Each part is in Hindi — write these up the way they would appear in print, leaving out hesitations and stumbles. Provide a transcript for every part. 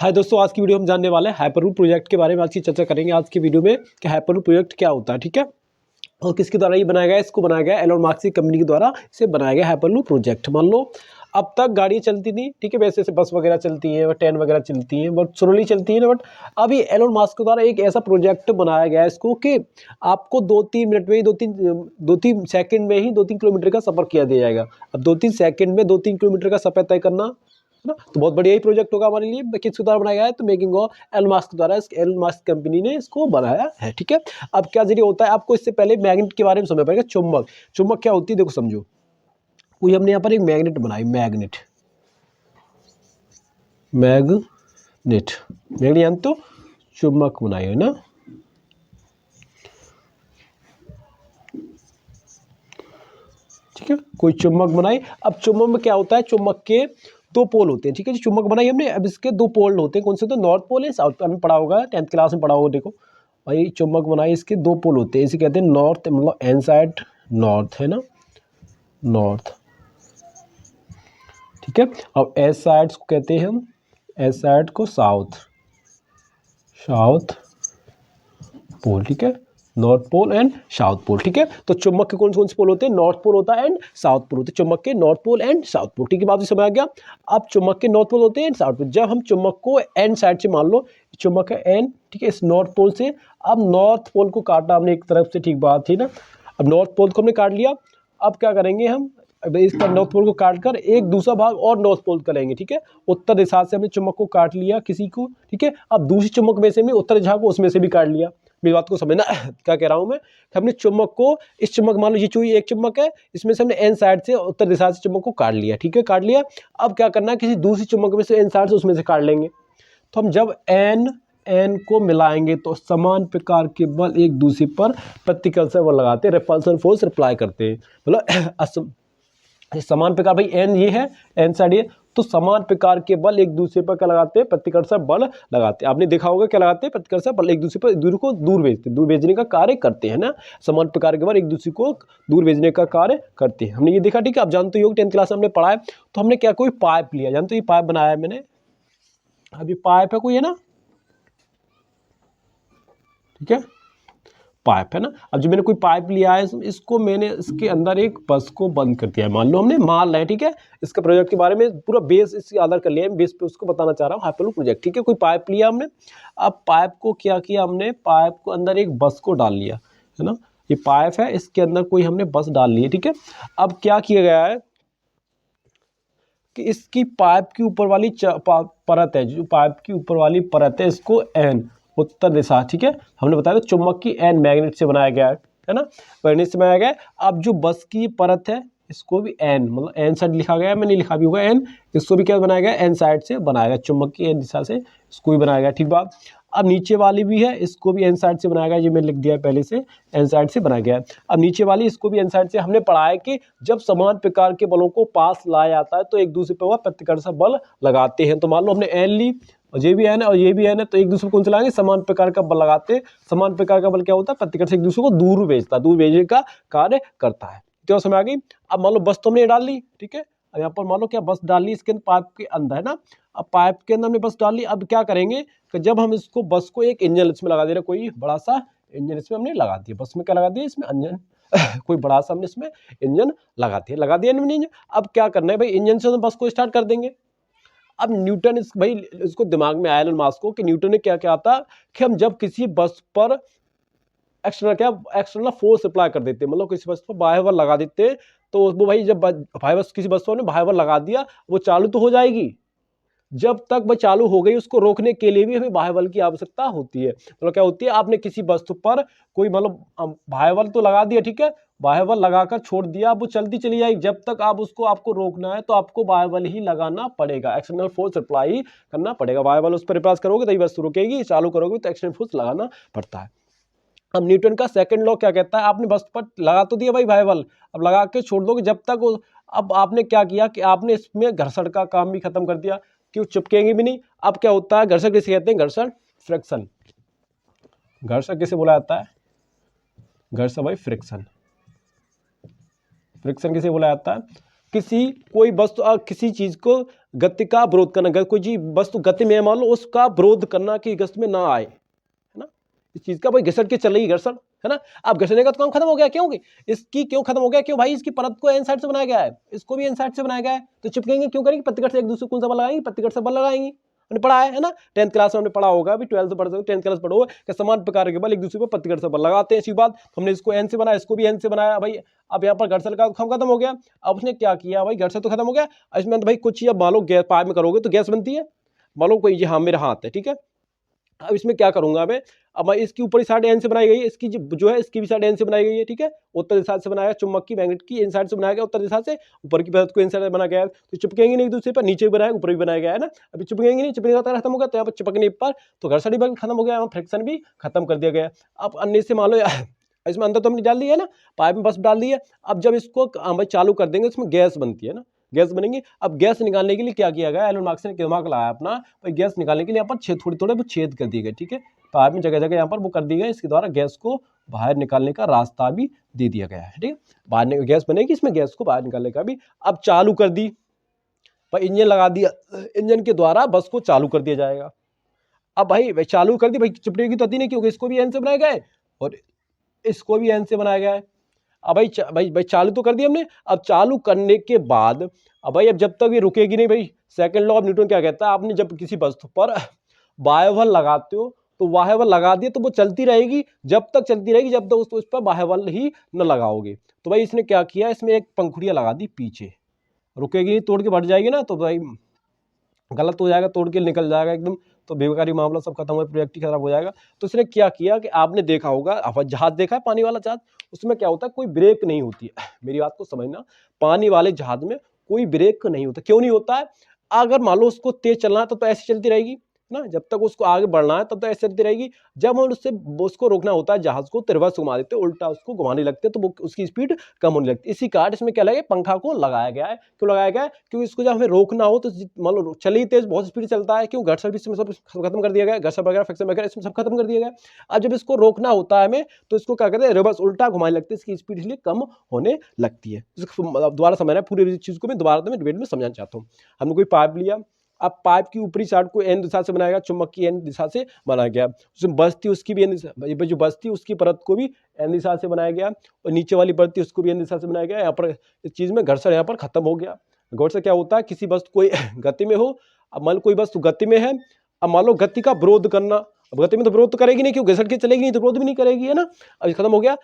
हाय दोस्तों, आज की वीडियो हम जानने वाले हैं हाइपरलूप प्रोजेक्ट के बारे में। आज की चर्चा करेंगे आज की वीडियो में कि हाइपरलूप प्रोजेक्ट क्या होता है, ठीक है, और किसके द्वारा ये बनाया गया है। इसको बनाया गया एलोन मस्क की कंपनी के द्वारा इसे बनाया गया हाइपरलूप प्रोजेक्ट। मान लो अब तक गाड़ियाँ चलती थी, ठीक है, वैसे से बस वगैरह चलती हैं, ट्रेन वगैरह चलती हैं, बहुत स्लोली चलती हैं, बट अभी एलोन मस्क के द्वारा एक ऐसा प्रोजेक्ट बनाया गया है इसको कि आपको 2-3 मिनट में ही 2-3 सेकंड में ही 2-3 किलोमीटर का सफ़र किया दिया जाएगा। अब 2-3 सेकंड में 2-3 किलोमीटर का सफ़र तय करना है ना, तो बहुत बढ़िया ही प्रोजेक्ट होगा हमारे लिए। किसके द्वारा बनाया गया है, तो मेकिंग ऑफ एलोन मस्क द्वारा, एलोन मस्क कंपनी ने इसको बनाया है, ठीक है। अब क्या जरिए होता है, आपको इससे पहले मैग्नेट के बारे में समझना पड़ेगा। चुंबक, चुंबक क्या होती है, देखो समझो। कोई हमने यहाँ पर एक मैग्नेट बनाई, मैग्नेट यानी तो चुंबक बनाई है ना, ठीक है, कोई चुंबक बनाई। अब चुंबक में क्या होता है, चुंबक के दो पोल होते हैं, ठीक है जी। चुंबक बनाई हमने, अब इसके दो पोल होते हैं, कौन से, तो नॉर्थ पोल है, साउथ पोल। हमने पढ़ा होगा 10th क्लास में पढ़ा होगा। देखो भाई, चुंबक बनाई, इसके दो पोल होते हैं, इसे कहते हैं नॉर्थ, मतलब एन साइड नॉर्थ है ना, नॉर्थ, ठीक है। अब एस साइड को कहते हैं हम, एस साइड को साउथ पोल, ठीक है, north pole and south pole, ठीक है। तो चुंबक के कौन से पोल होते हैं, नॉर्थ पोल होता है एंड साउथ पोल होते हैं। चुंबक के north pole and south pole, ठीक है, बात समझ आ गया। अब चुंबक के नॉर्थ पोल होते हैं एंड साउथ पोल। जब हम चुंबक को एंड साइड से, मान लो चुंबक है एंड, ठीक है, इस नॉर्थ पोल से, अब नॉर्थ पोल को काटा हमने एक तरफ से, ठीक बात थी ना। अब नॉर्थ पोल को हमने काट लिया, अब क्या करेंगे हम, अब इसका नॉर्थ पोल को काटकर एक दूसरा भाग और नॉर्थ पोल का लेंगे, ठीक है। उत्तर दिशा से हमने चुंबक को काट लिया किसी को, ठीक है। अब दूसरी चुंबक में से हमने उत्तर दिशा को उसमें से भी काट लिया। मेरी बात को समझना क्या कह रहा हूं मैं, हमने चुंबक को, इस चुंबक, मान लो ये चूही एक चुंबक है, इसमें से हमने एन साइड से, उत्तर दिशा से चुंबक को काट लिया, ठीक है, काट लिया। अब क्या करना है, किसी दूसरी चुंबक में से एन साइड से उसमें से काट लेंगे। तो हम जब एन को मिलाएंगे तो समान प्रकार के बल एक दूसरे पर प्रतिकर्षण बल लगाते हैं, रिपल्सन फोर्स अप्लाई करते हैं। मतलब समान प्रकार, भाई एन ये है, एन साइड ये, तो समान प्रकार के बल एक दूसरे पर क्या लगाते हैं, प्रतिकर्षण बल लगाते हैं। आपने देखा होगा क्या लगाते हैं, प्रतिकर्षण बल, एक दूसरे पर, दूर को दूर भेजते हैं, दूर भेजने का कार्य करते हैं ना। समान प्रकार के बल एक दूसरे को दूर भेजने का कार्य करते हैं, हमने ये देखा, ठीक है। आप जानते हो 10th क्लास में हमने पढ़ा है। तो हमने क्या, कोई पाइप लिया, जानते हो ये पाइप बनाया है मैंने, अभी पाइप है कोई, है ना, ठीक है, पाइप है ना। अब जो मैंने कोई पाइप लिया है, इसको मैंने इसके अंदर एक बस को बंद कर दिया है, मान लो हमने मान लिया, ठीक है। इसका प्रोजेक्ट के बारे में पूरा बेस इसके आधार कर लिया है, बेस पे उसको बताना चाह रहा हूँ, हाइपरलूप प्रोजेक्ट, ठीक है। कोई पाइप लिया हमने, अब पाइप को क्या किया हमने, पाइप को अंदर एक बस को डाल लिया, है ना। ये पाइप है, इसके अंदर कोई हमने बस डाल ली है, ठीक है। अब क्या किया गया है कि इसकी पाइप की ऊपर वाली परत है, जो पाइप की ऊपर वाली परत है, इसको एन, उत्तर दिशा, ठीक है, हमने बताया था चुंबक की एन मैग्नेट से बनाया गया है ना, मैग्नेट से बनाया गया है। अब जो बस की परत है, इसको भी एन, मतलब एन साइड लिखा गया है, मैंने लिखा भी होगा एन, इसको भी क्या बनाया गया, एन साइड से बनाया गया, चुंबक की एन दिशा से इसको भी बनाया गया, ठीक बात। अब नीचे वाली भी है, इसको भी एन साइड से बनाया गया, ये मैंने लिख दिया है पहले से, एन साइड से बनाया गया है। अब नीचे वाली, इसको भी एन साइड से। हमने पढ़ा है कि जब समान प्रकार के बलों को पास लाया जाता है तो एक दूसरे पर वह प्रतिकर्षण बल लगाते हैं। तो मान लो हमने एन ली, और ये भी एन है और ये भी एन है, तो एक दूसरे को कौन से लगाएंगे, समान प्रकार का बल लगाते हैं। समान प्रकार का बल क्या होता है, प्रतिकर्षण एक दूसरे को दूर भेजता है, दूर भेजने का कार्य करता है। तो समझ आ गई। अब मान लो बस तो हमने डाल ली, ठीक है, यहाँ पर मान लो क्या, बस डाल ली इसके अंदर, पाइप के अंदर, है ना। अब पाइप के अंदर हमने बस डाल ली। अब क्या करेंगे कि जब हम इसको, बस को एक इंजन इसमें लगा दे रहे, कोई बड़ा सा इंजन इसमें हमने लगा दिया, बस में क्या लगा दिया, इसमें इंजन कोई बड़ा सा हमने इसमें इंजन लगा दिया इंजन। अब क्या करना है भाई, इंजन से हम बस को स्टार्ट कर देंगे। अब न्यूटन, इस भाई इसको दिमाग में आया एलन मस्क को कि न्यूटन ने क्या क्या था कि हम जब किसी बस पर एक्सटर्नल फोर्स अप्लाई कर देते हैं, मतलब किसी बस पर बाह्य बल लगा देते हैं, तो वो भाई जब किसी बस पर बाह्य बल लगा दिया, वो चालू तो हो जाएगी। जब तक वह चालू हो गई, उसको रोकने के लिए भी हमें बाह्य बल की आवश्यकता होती है। मतलब क्या होती है, आपने किसी वस्तु पर कोई, मतलब बाह्य बल तो लगा दिया, ठीक है, बाह्य बल लगाकर छोड़ दिया, अब वो चलती चली जाएगी। जब तक आप उसको, आपको रोकना है तो आपको बाह्य बल ही लगाना पड़ेगा, एक्सटर्नल फोर्स अप्लाई करना पड़ेगा। बाह्य बल उस पर अप्लाई करोगे तभी वस्तु रुकेगी, चालू करोगे तो एक्सटर्नल फोर्स लगाना पड़ता है। अब न्यूटन का सेकंड लॉ क्या कहता है, आपने बस पर लगा तो दिया भाई बाह्य बल, अब लगा के छोड़ दोगे जब तक अब आपने क्या किया कि आपने इसमें घर्षण का काम भी खत्म कर दिया, क्यों, चिपकेंगे भी नहीं। अब क्या होता है, घर्षण किसे कहते हैं, घर्षण, फ्रिक्शन, घर्षण किसे बोला जाता है, घर्षण भाई फ्रिक्शन, फ्रिक्शन किसे बोला जाता है, कोई वस्तु किसी चीज को गति का विरोध करना, कोई चीज वस्तु गति में है मान लो, उसका विरोध करना कि गति में ना आए, है ना। इस चीज का भाई घिसट के चल रही घर्षण, है ना। अब घिसने का तो काम खत्म हो गया, क्यों इसकी क्यों खत्म हो गया, क्यों भाई इसकी परत को एन साइड से बनाया गया है, इसको भी एन साइड से बनाया गया है, तो चिपकेंगे क्यों करेंगे, प्रतिकर्ष से एक दूसरे को कौन सा बल लगाएंगे, प्रतिकर्ष से बल लगाएंगे, हमने पढ़ा है ना। 10th क्लास में हमने पढ़ा होगा, अभी 12th पढ़ सकते, 10th क्लास पढ़ो कि समान प्रकार के बल एक दूसरे पर प्रतिकर्ष से बल लगाते हैं। इसी बात हमने इसको एन से बनाया, इसको भी एन से बनाया भाई। अब यहाँ पर घर्षण का खत्म हो गया। अब उसने क्या किया भाई, घर्षण तो खत्म हो गया, इसमें भाई कुछ अब मान लो गैस पाइप में करोगे तो गैस बनती है, मान लो कोई ये हाँ मेरा हाथ है, ठीक है। अब इसमें क्या करूंगा मैं, अब मैं इसकी ऊपरी साइड एन से बनाई गई है, इसकी जो है इसकी भी साइड एन से बनाई गई है, ठीक है। उत्तर दिशा से बनाया, चुंबक की मैग्नेट की एन साइड से बनाया गया उत्तर दिशा से, ऊपर की परत को एन साइड से बनाया गया है, तो चिपकेंगे नहीं एक दूसरे पर, नीचे भी बनाया ऊपर भी बनाया गया है ना। अभी चिपकेंगे नहीं, चिपकने का खत्म हो गया, तो यहाँ पर चिपकने पर तो घर्षण भी खत्म हो गया, यहाँ फ्रिक्शन भी खत्म कर दिया गया। अब अन्य से मान लो इसमें अंदर तो हमने डाल दिया है ना, पाइप में बस डाल दी है। अब जब इसको भाई चालू कर देंगे, इसमें गैस बनती है ना, गैस बनेगी। अब गैस निकालने के लिए क्या किया गया, एलन मार्क्स ने दिमाग लगाया अपना, भाई गैस निकालने के लिए यहाँ पर छेद थोड़े थोड़े वो छेद कर दिए गए, ठीक है। पाइप में जगह जगह यहाँ पर वो कर दिए गए, इसके द्वारा गैस को बाहर निकालने का रास्ता भी दे दिया गया है, ठीक है। बाहर गैस बनेगी, इसमें गैस को बाहर निकालने का भी। अब चालू कर दी भाई, इंजन लगा दिया, इंजन के द्वारा बस को चालू कर दिया जाएगा। अब भाई चालू कर दी, भाई चिपटेगी तो आती नहीं, क्योंकि इसको भी एन से बनाया गया है और इसको भी एन से बनाया गया है। अब भाई चालू तो कर दिया हमने। अब चालू करने के बाद अब भाई अब जब तक ये रुकेगी नहीं, भाई सेकंड लॉ ऑफ न्यूटन क्या कहता है, आपने जब किसी वस्तु पर बाह्य बल लगाते हो तो बाह्य बल लगा दिए तो वो चलती रहेगी, जब तक चलती रहेगी जब तक उस पर बाह्य बल ही न लगाओगे। तो भाई इसने क्या किया, इसमें एक पंखुड़ियाँ लगा दी पीछे, रुकेगी नहीं, तोड़ के बढ़ जाएगी ना, तो भाई गलत हो जाएगा, तोड़ के निकल जाएगा एकदम, तो बेकारी मामला सब खत्म हो, प्रोजेक्ट ही खराब हो जाएगा। तो इसने क्या किया कि आपने देखा होगा जहाज देखा है, पानी वाला जहाज, उसमें क्या होता है, कोई ब्रेक नहीं होती है। मेरी बात को समझना, पानी वाले जहाज में कोई ब्रेक नहीं होता। क्यों नहीं होता है, अगर मान लो उसको तेज चलना है तो ऐसे चलती रहेगी ना, जब तक उसको आगे बढ़ना है तब तो ऐसे चलती रहेगी। जब हम उसको रोकना होता है जहाज को, तो रिवर्स घुमा देते, उल्टा उसको घुमाने लगते हैं, तो वो उसकी स्पीड कम होने लगती है। इसी कारण इसमें क्या लगे, पंखा को लगाया गया है। क्यों लगाया गया है, क्योंकि इसको जब हमें रोकना हो तो मान लो चली तेज, बहुत स्पीड चलता है, क्यों घर्षण भी इसमें सब खत्म कर दिया गया, घर्षण वगैरह फ्रिक्शन वगैरह इसमें सब खत्म कर दिया गया। अब जब इसको रोकना होता है हमें, तो इसको क्या करते हैं, रिवर्स उल्टा घुमाने लगते हैं, इसकी स्पीड इसलिए कम होने लगती है। दोबारा समझना, पूरी चीज को मैं दोबारा डिबेट में समझाना चाहता हूँ। हमने कोई पाइप लिया, अब पाइप की ऊपरी साइड को एन दिशा से बनाया गया, चुंबक की एन दिशा से बनाया गया, उसमें बस थी उसकी भी एन दिशा, जो बस थी उसकी परत को भी एन दिशा से बनाया गया, और नीचे वाली परत थी उसको भी एन दिशा से बनाया गया। यहाँ पर इस चीज़ में घर्षण यहाँ पर खत्म हो गया। घर्षण क्या होता है, किसी वस्तु कोई गति में हो, अब मान लो कोई वस्तु गति में है, अब मान लो गति का विरोध करना, अब गति में तो विरोध तो करेगी नहीं, क्यों घर्षण के चलेगी नहीं तो विरोध भी नहीं करेगी, है ना। अब खत्म हो गया।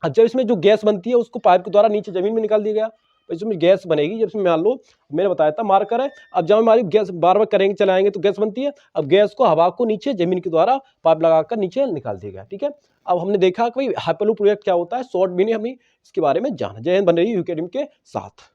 अब जब इसमें जो गैस बनती है उसको पाइप के द्वारा नीचे जमीन में निकाल दिया गया, इसमें गैस बनेगी। जब इसमें मान लो मैंने बताया था मार्कर है, अब जब हमारी गैस बार बार करेंगे चलाएंगे तो गैस बनती है। अब गैस को हवा को नीचे जमीन के द्वारा पाइप लगाकर नीचे निकाल दिया गया, ठीक है। अब हमने देखा कि हाइपरलूप प्रोजेक्ट क्या होता है, शॉर्ट में हमने इसके बारे में जाना। जय हिंद, बने रहिए यूकेडमी के साथ।